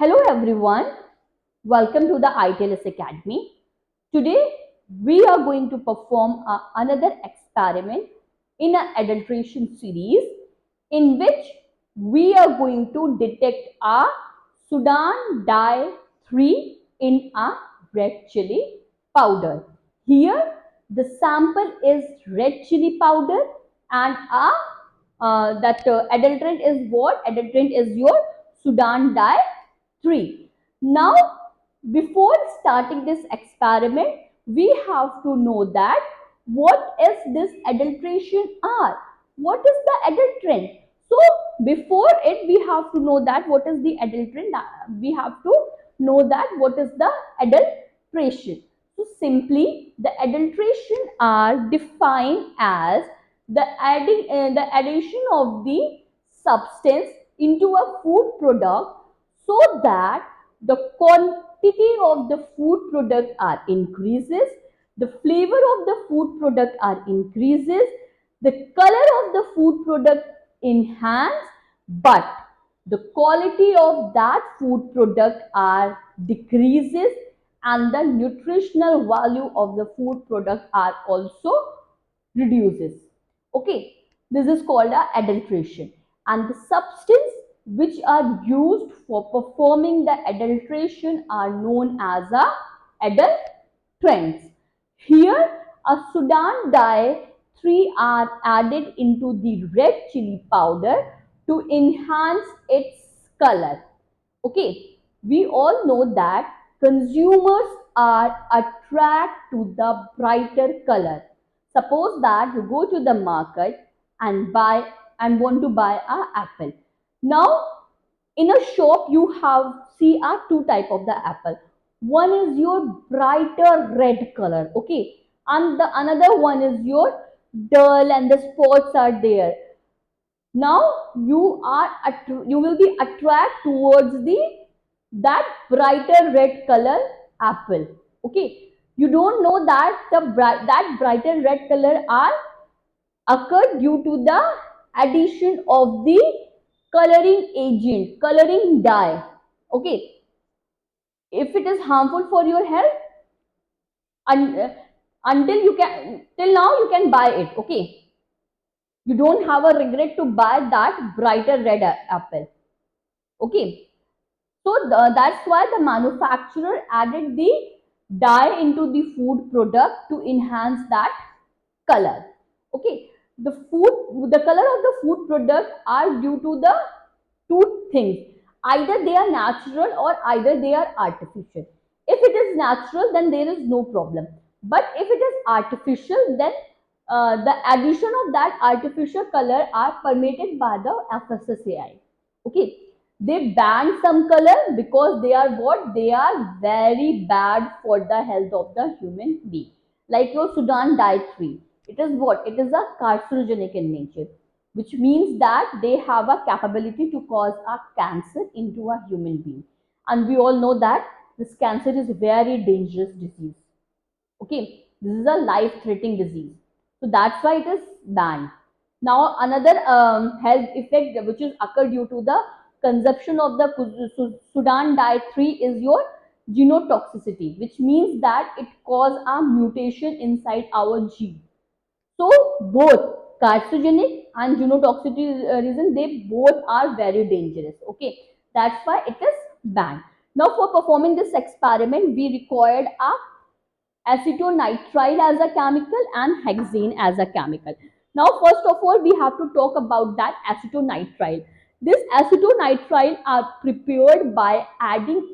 Hello everyone, welcome to the ITLS Academy. Today we are going to perform another experiment in an adulteration series in which we are going to detect a Sudan dye 3 in a red chili powder. Here the sample is red chili powder and that adulterant is what? Adulterant is your Sudan dye 3. Now, before starting this experiment, we have to know that what is this adulteration are? What is the adulterant? So, before it, we have to know that what is the adulterant. We have to know that what is the adulteration. So, simply, the adulteration are defined as the addition of the substance into a food product so that the quantity of the food product are increases, the flavor of the food product are increases, the color of the food product enhance, but the quality of that food product are decreases and the nutritional value of the food product are also reduces. Okay, this is called a adulteration, and the substance which are used for performing the adulteration are known as a adulterants. Here, a Sudan dye 3 are added into the red chili powder to enhance its color. Okay, we all know that consumers are attracted to the brighter color. Suppose that you go to the market and want to buy an apple. Now, in a shop you have see a two type of the apple. One is your brighter red color, okay, and the another one is your dull and the spots are there. Now you will be attracted towards the that brighter red color apple. Okay, you don't know that that brighter red color are occurred due to the addition of the coloring agent, coloring dye. Okay, if it is harmful for your health, un, until you can till now you can buy it. Okay, you don't have a regret to buy that brighter red apple. Okay, so that's why the manufacturer added the dye into the food product to enhance that color. Okay, the color of the food product are due to the two things. Either they are natural or either they are artificial. If it is natural, then there is no problem. But if it is artificial, then the addition of that artificial color are permitted by the FSSAI. Okay, they ban some color because they are what? They are very bad for the health of the human being. Like your Sudan dye 3. It is what? It is a carcinogenic in nature, which means that they have a capability to cause a cancer into a human being. And we all know that this cancer is a very dangerous disease. Okay, this is a life-threatening disease. So that's why it is banned. Now another health effect which is occurred due to the consumption of the Sudan dye 3 is your genotoxicity, which means that it cause a mutation inside our gene. So both carcinogenic and genotoxicity reason, they both are very dangerous. Okay, that's why it is banned. Now for performing this experiment, we required a acetonitrile as a chemical and hexane as a chemical. Now, first of all, we have to talk about that acetonitrile. This acetonitrile are prepared by adding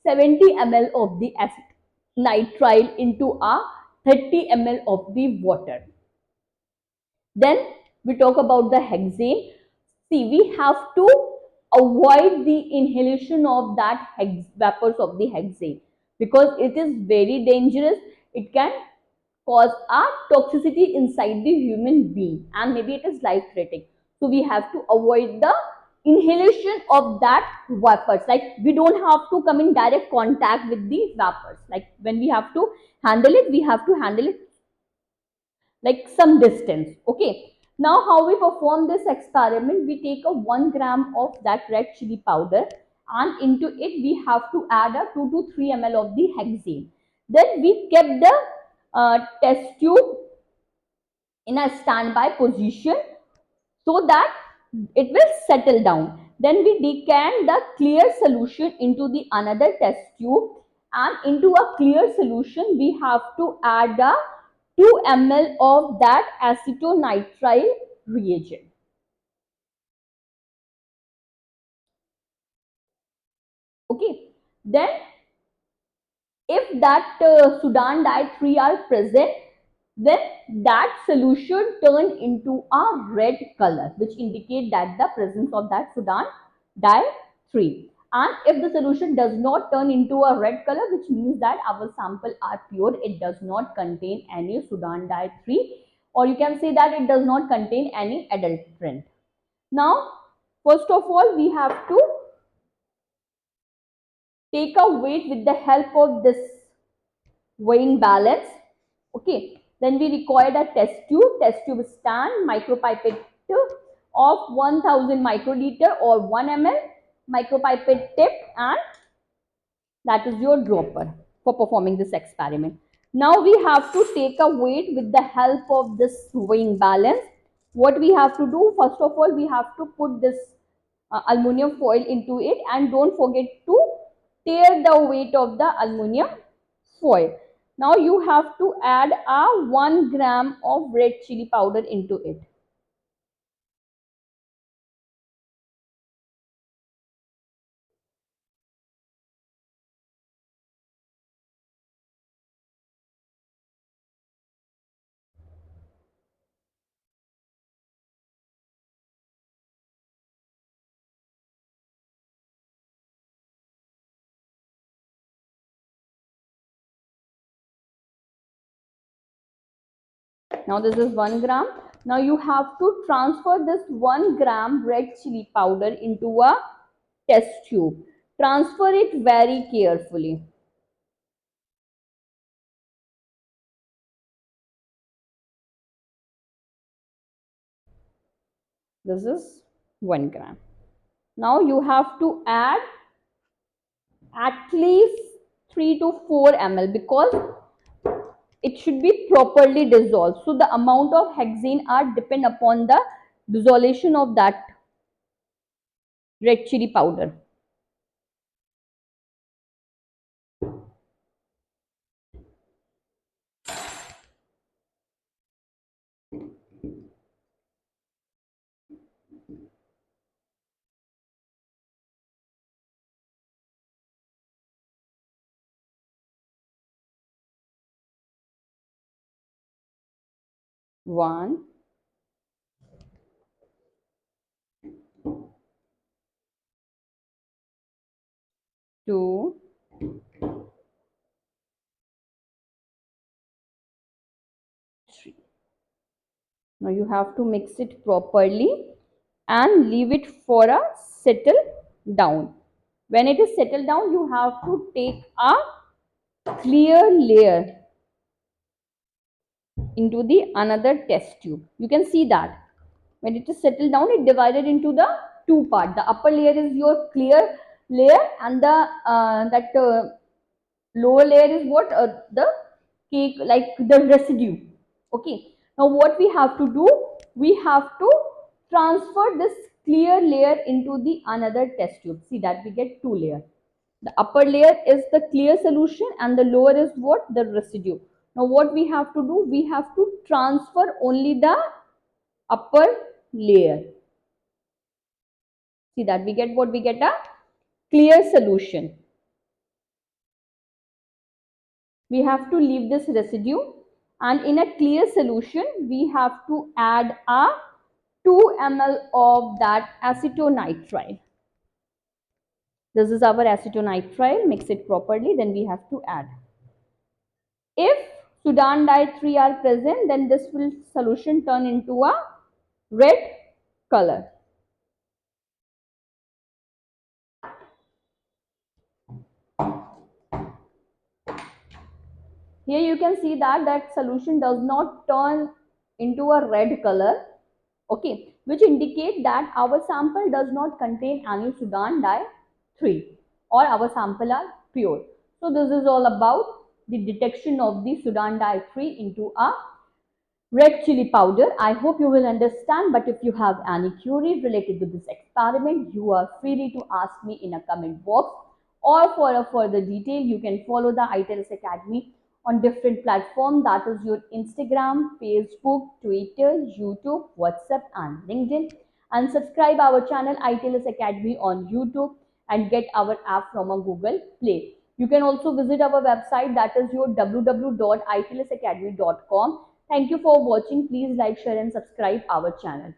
70 ml of the acetonitrile into a 30 ml of the water. Then we talk about the hexane. See, we have to avoid the inhalation of that vapors of the hexane because it is very dangerous. It can cause a toxicity inside the human being and maybe it is life threatening. So we have to avoid the inhalation of that vapors. Like we don't have to come in direct contact with the vapors. Like when we have to handle it, we have to handle it like some distance. Okay, now how we perform this experiment? We take a 1 gram of that red chili powder and into it we have to add a 2 to 3 ml of the hexane. Then we kept the test tube in a standby position so that it will settle down. Then we decant the clear solution into the another test tube, and into a clear solution we have to add a 2 ml of that acetonitrile reagent. Okay. Then if that Sudan dye 3 are present, then that solution turn into a red color, which indicate that the presence of that Sudan dye 3. And if the solution does not turn into a red color, which means that our sample are pure, it does not contain any Sudan dye 3, or you can say that it does not contain any adulterant. Now, first of all, we have to take a weight with the help of this weighing balance. Okay, then we required a test tube stand, micropipette of 1000 microliter or 1 ml, micropipette tip, and that is your dropper for performing this experiment. Now we have to take a weight with the help of this weighing balance. What we have to do, first of all, we have to put this aluminum foil into it, and don't forget to tear the weight of the aluminum foil. Now you have to add a 1 gram of red chili powder into it. Now this is 1 gram. Now you have to transfer this 1 gram red chili powder into a test tube. Transfer it very carefully. This is 1 gram. Now you have to add at least 3 to 4 ml because it should be properly dissolved. So the amount of hexane are depend upon the dissolution of that red chili powder. One, two, three. Now you have to mix it properly and leave it for a settle down. When it is settled down, you have to take a clear layer into the another test tube. You can see that when it is settled down, it divided into the two part. The upper layer is your clear layer, and the lower layer is what the cake, like the residue. Okay, now what we have to do, we have to transfer this clear layer into the another test tube. See that we get two layers. The upper layer is the clear solution and the lower is what, the residue. Now what we have to do, we have to transfer only the upper layer. See that we get what, we get a clear solution. We have to leave this residue, and in a clear solution we have to add a 2 ml of that acetonitrile. This is our acetonitrile. Mix it properly, then we have to add. If Sudan dye 3 are present, then this will solution turn into a red color. Here you can see that that solution does not turn into a red color, okay, which indicate that our sample does not contain any Sudan dye 3 or our sample are pure. So this is all about the detection of the Sudan dye-3 into a red chili powder. I hope you will understand, but if you have any queries related to this experiment, you are free to ask me in a comment box, or for a further detail, you can follow the ITELS Academy on different platforms, that is your Instagram, Facebook, Twitter, YouTube, WhatsApp and LinkedIn, and subscribe our channel ITELS Academy on YouTube and get our app from a Google Play. You can also visit our website, that is your www.itlsacademy.com. Thank you for watching. Please like, share and subscribe our channel.